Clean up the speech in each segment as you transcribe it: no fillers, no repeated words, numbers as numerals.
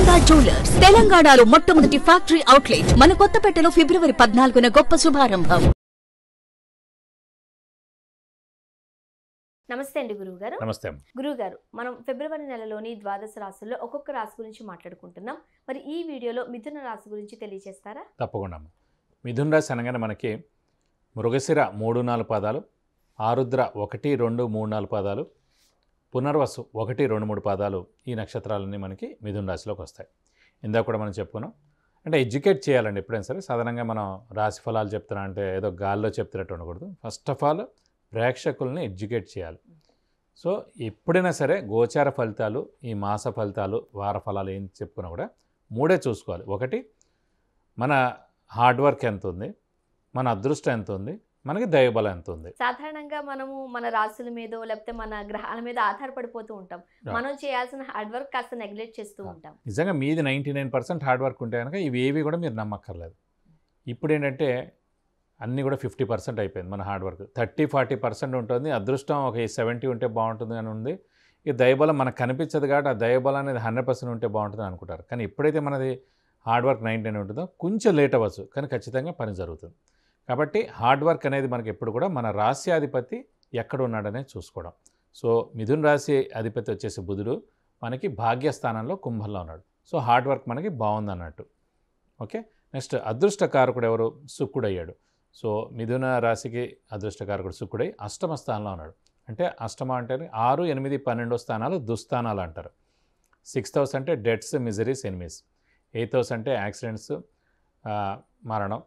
Golconda jewellers తెలంగాణలో మొట్టమొదటి factory outlet మన కొత్తపేటలో ఫిబ్రవరి 14న గొప్ప శుభారంభం. నమస్తే అండి గురువుగారు. నమస్తే గురువుగారు, మనం ఫిబ్రవరి నెలలోని ద్వాదశ రాశుల్లో ఒక్కొక్క రాశి గురించి మాట్లాడుకుంటున్నాం. మరి ఈ వీడియోలో మిథున రాశి గురించి తెలియజేస్తారా? తప్పకుండా. మిథున రాశి అనగానే మనకి మృగశిర 3-4 పాదాలు, ఆరుద్ర 1, 2, 3, 4 పాదాలు, పునర్వసు 1, 2, 3 పాదాలు, ఈ నక్షత్రాలన్నీ మనకి మిథున రాశిలోకి వస్తాయి. ఇందాక కూడా మనం చెప్పుకున్నాం. అంటే ఎడ్యుకేట్ చేయాలండి ఎప్పుడైనా సరే. సాధారణంగా మనం రాశి ఫలాలు చెప్తున్నా అంటే ఏదో గాల్లో చెప్తున్నట్టు ఉండకూడదు. ఫస్ట్ ఆఫ్ ఆల్ ప్రేక్షకుల్ని ఎడ్యుకేట్ చేయాలి. సో ఎప్పుడైనా సరే గోచార ఫలితాలు, ఈ మాస ఫలితాలు, వార ఫలాలు ఏం చెప్పుకున్నా కూడా మూడే చూసుకోవాలి. ఒకటి, మన హార్డ్ వర్క్ ఎంత ఉంది, మన అదృష్టం ఎంత ఉంది, మనకి దైవబలం ఎంత ఉంది. సాధారణంగా మనము మన రాశుల మీద లేకపోతే మన గ్రహాల మీద ఆధారపడిపోతూ ఉంటాం. మనం చేయాల్సిన హార్డ్ వర్క్ కాస్త నెగ్లెక్ట్ చేస్తూ ఉంటాం. నిజంగా మీది 99% హార్డ్ వర్క్ ఉంటే కనుక ఇవేవి కూడా మీరు నమ్మక్కర్లేదు. ఇప్పుడు ఏంటంటే అన్నీ కూడా 50% అయిపోయింది మన హార్డ్ వర్క్. 30-40% ఉంటుంది. అదృష్టం ఒక 70 ఉంటే బాగుంటుంది అని ఉంది. ఈ దైవబలం మనకు కనిపించదు కాబట్టి ఆ దైవబలం అనేది 100% ఉంటే బాగుంటుంది అనుకుంటారు. కానీ ఎప్పుడైతే మనది హార్డ్ వర్క్ 99 ఉంటుందో కొంచెం లేట్ అవ్వచ్చు, కానీ ఖచ్చితంగా పని జరుగుతుంది. కాబట్టి హార్డ్ వర్క్ అనేది మనకి ఎప్పుడు కూడా మన రాశ్యాధిపతి ఎక్కడ ఉన్నాడనే చూసుకోవడం. సో మిథున రాశి అధిపతి వచ్చేసి బుధుడు మనకి భాగ్యస్థానంలో కుంభంలో ఉన్నాడు. సో హార్డ్ వర్క్ మనకి బాగుంది అన్నట్టు. ఓకే, నెక్స్ట్ అదృష్టకారకుడు ఎవరు? శుక్రుడు అయ్యాడు. సో మిథున రాశికి అదృష్టకారకుడు శుక్రుడై అష్టమ స్థానంలో ఉన్నాడు. అంటే అష్టమ అంటే 6, 8, 12 స్థానాలు దుస్థానాలు అంటారు. 6th హౌస్ అంటే debts, miseries, enemies. 8th house అంటే యాక్సిడెంట్స్, మరణం,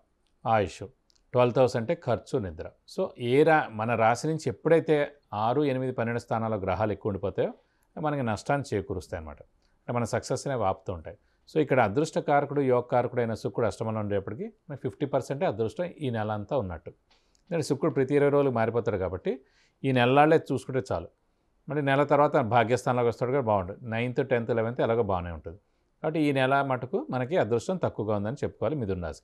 ఆయుష్. 12th హౌస్ అంటే ఖర్చు, నిద్ర. సో మన రాశి నుంచి ఎప్పుడైతే 6, 8, 12 స్థానాల గ్రహాలు ఎక్కువ ఉండిపోతాయో మనకి నష్టాన్ని చేకూరుస్తాయి అన్నమాట. అంటే మన సక్సెస్ అనేవి ఆపుతూ ఉంటాయి. సో ఇక్కడ అదృష్టకారకుడు, యోగకారకుడు అయిన శుక్రుడు అష్టమంలో ఉండేప్పటికీ మనకి 50% అదృష్టం ఈ నెల అంతా ఉన్నట్టు. అంటే శుక్రుడు ప్రతి 20 రోజులు మారిపోతాడు కాబట్టి ఈ నెలలాళ్ళే చూసుకుంటే చాలు. మరి నెల తర్వాత భాగ్యస్థానంలోకి వస్తాడు కూడా బాగుంటుంది. 9th, 10th, 11th ఎలాగో బాగానే ఉంటుంది. కాబట్టి ఈ నెల మటుకు మనకి అదృష్టం తక్కువగా ఉందని చెప్పుకోవాలి మిథున రాశి.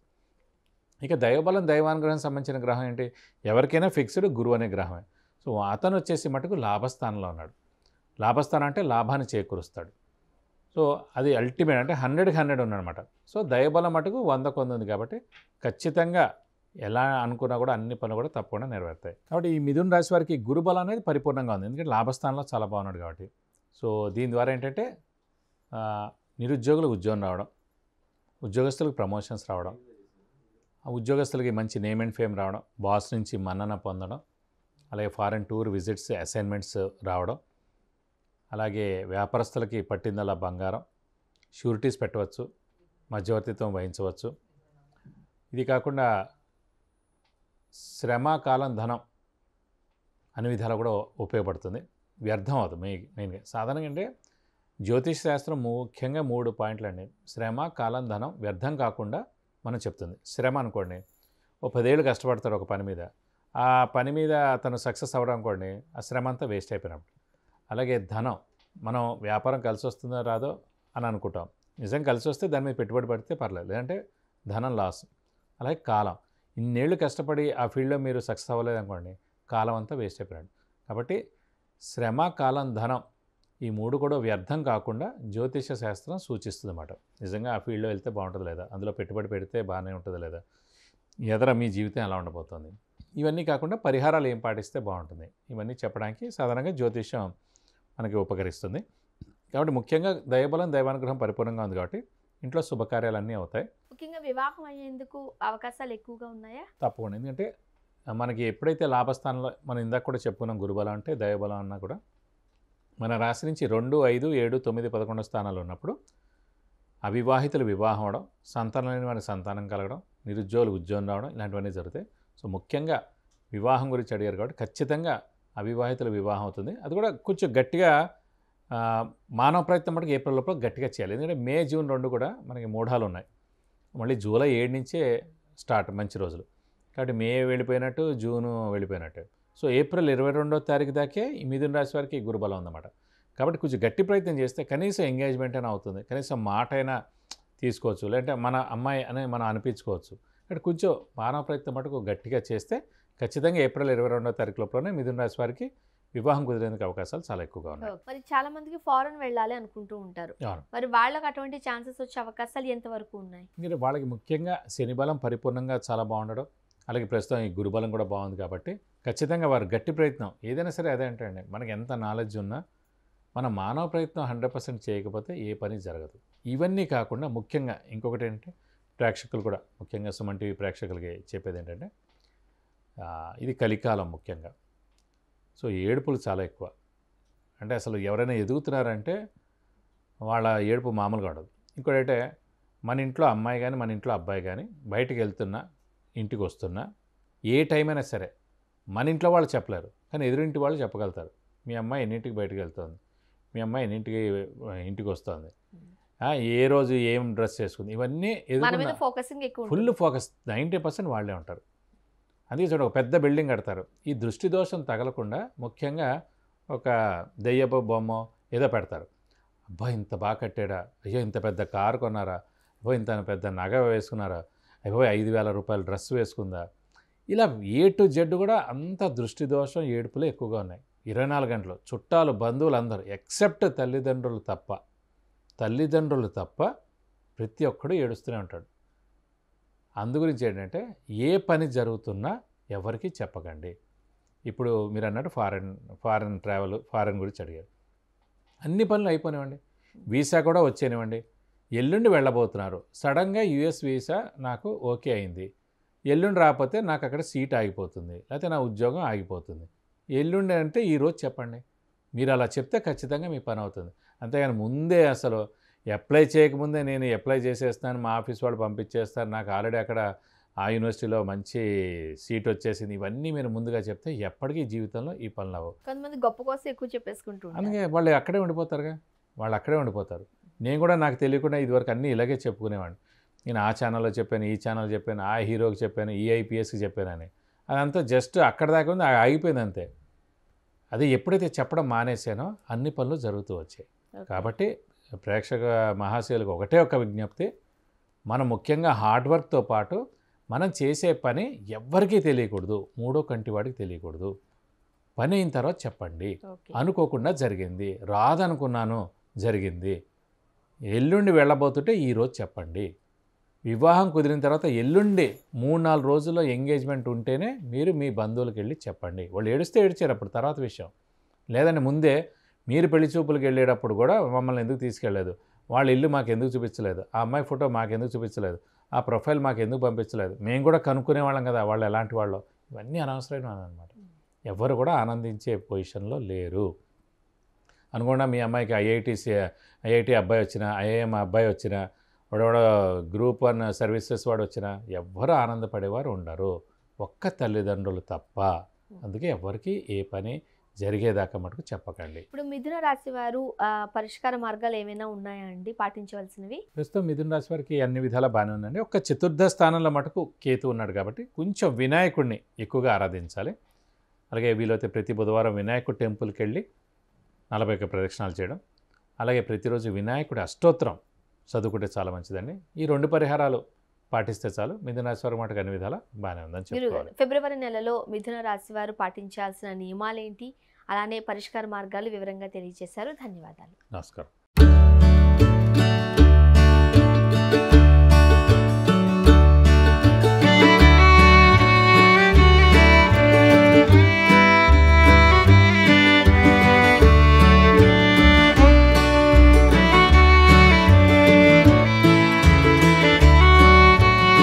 ఇక దైవబలం, దైవానుగ్రహం సంబంధించిన గ్రహం ఏంటి? ఎవరికైనా ఫిక్స్డ్ గురువు అనే గ్రహమే. సో అతను వచ్చేసి మటుకు లాభస్థానంలో ఉన్నాడు. లాభస్థానం అంటే లాభాన్ని చేకూరుస్తాడు. సో అది అల్టిమేట్, అంటే 100కి 100 ఉన్నమాట. సో దైవబలం మటుకు 100కు 100 ఉంది కాబట్టి ఖచ్చితంగా ఎలా అనుకున్నా కూడా అన్ని పనులు కూడా తప్పకుండా నెరవేరుతాయి. కాబట్టి ఈ మిథున రాశి వారికి గురుబలం అనేది పరిపూర్ణంగా ఉంది. ఎందుకంటే లాభస్థానంలో చాలా బాగున్నాడు కాబట్టి. సో దీని ద్వారా ఏంటంటే నిరుద్యోగులకు ఉద్యోగం రావడం, ఉద్యోగస్తులకు ప్రమోషన్స్ రావడం, ఉద్యోగస్తులకి మంచి నేమ్ అండ్ ఫేమ్ రావడం, బాస్ నుంచి మన్నన పొందడం, అలాగే ఫారెన్ టూర్ విజిట్స్, అసైన్మెంట్స్ రావడం, అలాగే వ్యాపారస్తులకి పట్టిందల్లా బంగారం, షూరిటీస్ పెట్టవచ్చు, మధ్యవర్తిత్వం వహించవచ్చు. ఇది కాకుండా శ్రమ, కాలం, ధనం అన్ని విధాలు కూడా ఉపయోగపడుతుంది. వ్యర్థం అవుతుంది మెయిన్గా. సాధారణంగా అంటే జ్యోతిష్ శాస్త్రం ముఖ్యంగా 3 పాయింట్లు అండి. శ్రమ, కాలం, ధనం వ్యర్థం కాకుండా మనం చెప్తుంది. శ్రమ అనుకోండి, 10 ఏళ్ళు కష్టపడతాడు ఒక పని మీద, ఆ పని మీద అతను సక్సెస్ అవ్వడం అనుకోండి, ఆ శ్రమ అంతా వేస్ట్ అయిపోయినప్పుడు. అలాగే ధనం, మనం వ్యాపారం కలిసి వస్తుందో రాదో అని అనుకుంటాం. నిజం కలిసి వస్తే దాని మీద పెట్టుబడి పడితే పర్లేదు, లేదంటే ధనం లాస్. అలాగే కాలం, ఇన్నేళ్ళు కష్టపడి ఆ ఫీల్డ్లో మీరు సక్సెస్ అవ్వలేదు అనుకోండి, కాలం అంతా వేస్ట్ అయిపోయినాడు. కాబట్టి శ్రమ, కాలం, ధనం ఈ 3 కూడా వ్యర్థం కాకుండా జ్యోతిష శాస్త్రం సూచిస్తుంది అన్నమాట. నిజంగా ఆ ఫీల్డ్లో వెళ్తే బాగుంటుంది లేదా, అందులో పెట్టుబడి పెడితే బాగానే ఉంటుంది లేదా, ఎదర మీ జీవితం ఎలా ఉండబోతుంది, ఇవన్నీ కాకుండా పరిహారాలు ఏం పాటిస్తే బాగుంటుంది, ఇవన్నీ చెప్పడానికి సాధారణంగా జ్యోతిషం మనకి ఉపకరిస్తుంది. కాబట్టి ముఖ్యంగా దైవబలం, దైవానుగ్రహం పరిపూర్ణంగా ఉంది కాబట్టి ఇంట్లో శుభకార్యాలన్నీ అవుతాయి. ముఖ్యంగా వివాహం అయ్యేందుకు అవకాశాలు ఎక్కువగా ఉన్నాయా? తప్పకుండా. ఎందుకంటే మనకి ఎప్పుడైతే లాభస్థానంలో, మనం ఇందాక కూడా చెప్పుకున్నాం గురుబలం అంటే దైవబలం అన్నా కూడా, మన రాశి నుంచి 2, 5, 7, 9, 11 స్థానాలు ఉన్నప్పుడు అవివాహితులు వివాహం అవడం, సంతానం లేని వారికి సంతానం కలగడం, నిరుద్యోగులు ఉద్యోగం రావడం, ఇలాంటివన్నీ జరుగుతాయి. సో ముఖ్యంగా వివాహం గురించి అడిగారు కాబట్టి ఖచ్చితంగా అవివాహితుల వివాహం అవుతుంది. అది కూడా కొంచెం గట్టిగా మానవ ప్రయత్నం మటుకు ఏప్రిల్ లోపల గట్టిగా చేయాలి. ఎందుకంటే మే, జూన్ 2 కూడా మనకి మూఢాలు ఉన్నాయి. మళ్ళీ జూలై 7 నుంచే స్టార్ట్ మంచి రోజులు. కాబట్టి మే వెళ్ళిపోయినట్టు, జూను వెళ్ళిపోయినట్టు. సో ఏప్రిల్ 22వ తారీఖు దాకే ఈ మిథున రాశి వారికి గురుబలం ఉందన్నమాట. కాబట్టి కొంచెం గట్టి ప్రయత్నం చేస్తే కనీసం ఎంగేజ్మెంట్ అయినా అవుతుంది, కనీసం మాట అయినా తీసుకోవచ్చు, లేదంటే మన అమ్మాయి అని మనం అనిపించుకోవచ్చు. అంటే కొంచెం మానవ ప్రయత్నం మటుకు గట్టిగా చేస్తే ఖచ్చితంగా ఏప్రిల్ 22వ తారీఖు లోపలనే మిథున రాశి వారికి వివాహం కుదిరేందుకు అవకాశాలు చాలా ఎక్కువగా ఉన్నాయి. మరి చాలా మందికి ఫారెన్ వెళ్ళాలి అనుకుంటూ ఉంటారు. అవును. మరి వాళ్ళకి అటువంటి ఛాన్సెస్ వచ్చే అవకాశాలు ఎంతవరకు ఉన్నాయి? మీరు వాళ్ళకి ముఖ్యంగా శని బలం పరిపూర్ణంగా చాలా బాగుండడం, అలాగే ప్రస్తుతం ఈ గురుబలం కూడా బాగుంది కాబట్టి ఖచ్చితంగా వారు గట్టి ప్రయత్నం ఏదైనా సరే అదే అంటే అండి, మనకి ఎంత నాలెడ్జ్ ఉన్నా మన మానవ ప్రయత్నం 100% చేయకపోతే ఏ పని జరగదు. ఇవన్నీ కాకుండా ముఖ్యంగా ఇంకొకటి ఏంటంటే ప్రేక్షకులు కూడా ముఖ్యంగా సుమన్ టీవీ ప్రేక్షకులకి చెప్పేది ఏంటంటే ఇది కలికాలం ముఖ్యంగా. సో ఏడుపులు చాలా ఎక్కువ. అంటే అసలు ఎవరైనా ఎదుగుతున్నారంటే వాళ్ళ ఏడుపు మామూలుగా ఉండదు. ఇంకోటంటే మన ఇంట్లో అమ్మాయి కానీ మన ఇంట్లో అబ్బాయి కానీ బయటికి వెళ్తున్నా ఇంటికి వస్తున్నా ఏ టైం అయినా సరే మన ఇంట్లో వాళ్ళు చెప్పలేరు, కానీ ఎదురింటి వాళ్ళు చెప్పగలుగుతారు. మీ అమ్మాయి ఎన్నింటికి బయటకు వెళ్తుంది, మీ అమ్మాయి ఎన్నింటికి ఇంటికి వస్తుంది, ఏ రోజు ఏం డ్రెస్ వేసుకుంది, ఇవన్నీ ఫుల్ ఫోకస్ 90% వాళ్ళే ఉంటారు. అందుకే చూడండి, ఒక పెద్ద బిల్డింగ్ కడతారు, ఈ దృష్టి దోషం తగలకుండా ముఖ్యంగా ఒక దెయ్యపు బొమ్మ ఏదో పెడతారు. అబ్బా ఇంత బాగా కట్టాడా, అయ్యో ఇంత పెద్ద కారు కొన్నారా, అబ్బో ఇంత పెద్ద నగ వేసుకున్నారా, అయ్యో 5,000 రూపాయల డ్రెస్ వేసుకుందా, ఇలా ఏ టు జెడ్ కూడా అంత దృష్టి దోషం ఏడుపులే ఎక్కువగా ఉన్నాయి. 24 గంటలు చుట్టాలు బంధువులు అందరూ ఎక్సెప్ట్ తల్లిదండ్రులు తప్ప ప్రతి ఒక్కడు ఏడుస్తూనే ఉంటాడు. అందుగురించి ఏంటంటే ఏ పని జరుగుతున్నా ఎవరికి చెప్పకండి. ఇప్పుడు మీరు అన్నట్టు ఫారెన్ ట్రావెల్, ఫారెన్ గురించి అడిగారు. అన్ని పనులు అయిపోయినాయండి, వీసా కూడా వచ్చేనివ్వండి. ఎల్లుండి వెళ్ళబోతున్నారు, సడన్గా యుఎస్ వీసా నాకు ఓకే అయింది, ఎల్లుండి రాకపోతే నాకు అక్కడ సీట్ ఆగిపోతుంది, లేకపోతే నా ఉద్యోగం ఆగిపోతుంది. ఎల్లుండి అంటే ఈరోజు చెప్పండి. మీరు అలా చెప్తే ఖచ్చితంగా మీ పని అవుతుంది. అంతేగాని ముందే అసలు అప్లై చేయకముందే నేను అప్లై చేసేస్తాను, మా ఆఫీస్ వాళ్ళు పంపించేస్తారు, నాకు ఆల్రెడీ అక్కడ ఆ యూనివర్సిటీలో మంచి సీట్ వచ్చేసింది, ఇవన్నీ మీరు ముందుగా చెప్తే ఎప్పటికీ జీవితంలో ఈ పనులు అవ్వవు. కొంతమంది గొప్ప కోసం ఎక్కువ చెప్పేసుకుంటూ అందుకే వాళ్ళు అక్కడే ఉండిపోతారుగా, వాళ్ళు అక్కడే ఉండిపోతారు. నేను కూడా నాకు తెలియకుండా ఇదివరకు అన్నీ ఇలాగే చెప్పుకునేవాడిని. నేను ఆ ఛానల్లో చెప్పాను, ఈ ఛానల్ చెప్పాను, ఆ హీరోకి చెప్పాను, ఈ ఐపీఎస్కి చెప్పానని. అదంతా జస్ట్ అక్కడ దాకా ఉంది, ఆగిపోయింది అంతే. అది ఎప్పుడైతే చెప్పడం మానేసానో అన్ని పనులు జరుగుతూ వచ్చాయి. కాబట్టి ప్రేక్షక మహాశయులకు ఒకటే ఒక విజ్ఞప్తి, మనం ముఖ్యంగా హార్డ్ వర్క్తో పాటు మనం చేసే పని ఎవ్వరికీ తెలియకూడదు, మూడో కంటి వాడికి తెలియకూడదు. పని అయిన తర్వాత చెప్పండి. అనుకోకుండా జరిగింది, రాదనుకున్నాను జరిగింది, ఎల్లుండి వెళ్ళబోతుంటే ఈరోజు చెప్పండి. వివాహం కుదిరిన తర్వాత ఎల్లుండి 3-4 రోజుల్లో ఎంగేజ్మెంట్ ఉంటేనే మీరు మీ బంధువులకు వెళ్ళి చెప్పండి. వాళ్ళు ఏడిస్తే ఏడిచారు, అప్పుడు తర్వాత విషయం. లేదంటే ముందే మీరు పెళ్లి చూపులకు వెళ్ళేటప్పుడు కూడా మమ్మల్ని ఎందుకు తీసుకెళ్ళలేదు, వాళ్ళ ఇల్లు మాకు ఎందుకు చూపించలేదు, ఆ అమ్మాయి ఫోటో మాకు ఎందుకు చూపించలేదు, ఆ ప్రొఫైల్ మాకు ఎందుకు పంపించలేదు, మేము కూడా కనుక్కునే వాళ్ళం కదా వాళ్ళు ఎలాంటి వాళ్ళో. ఇవన్నీ అనవసరమైన అనమాట. ఎవరు కూడా ఆనందించే పొజిషన్లో లేరు. అనుకోండి మీ అమ్మాయికి ఐఐటి అబ్బాయి వచ్చినా, ఐఐఎం అబ్బాయి వచ్చినా, వాడెవడో గ్రూప్ 1 సర్వీసెస్ వాడు వచ్చినా ఎవ్వరు ఆనందపడేవారు ఉండరు, ఒక్క తల్లిదండ్రులు తప్ప. అందుకే ఎవరికి ఏ పని జరిగేదాకా మటుకు చెప్పకండి. ఇప్పుడు మిథున రాశి వారు పరిష్కార మార్గాలు ఏమైనా ఉన్నాయా అండి పాటించవలసినవి? ప్రస్తుతం మిథున రాశి వారికి అన్ని విధాలా బాగానే ఉందండి. ఒక్క చతుర్థ స్థానంలో మటుకు కేతు ఉన్నాడు కాబట్టి కొంచెం వినాయకుడిని ఎక్కువగా ఆరాధించాలి. అలాగే వీలైతే ప్రతి బుధవారం వినాయకుడి టెంపుల్కి వెళ్ళి 41 ప్రదక్షిణాలు చేయడం, అలాగే ప్రతిరోజు వినాయకుడి అష్టోత్తరం చదువుకుంటే చాలా మంచిదండి. ఈ 2 పరిహారాలు పాటిస్తే చాలు. మిథున రాశి వారి మటుకు అన్ని విధాలా బాగానే ఉందని చెప్పుకోవాలి. ఫిబ్రవరి నెలలో మిథున రాశి వారు పాటించాల్సిన నియమాలేంటి, అలానే పరిష్కార మార్గాలు వివరంగా తెలియజేశారు. ధన్యవాదాలు. నమస్కారం.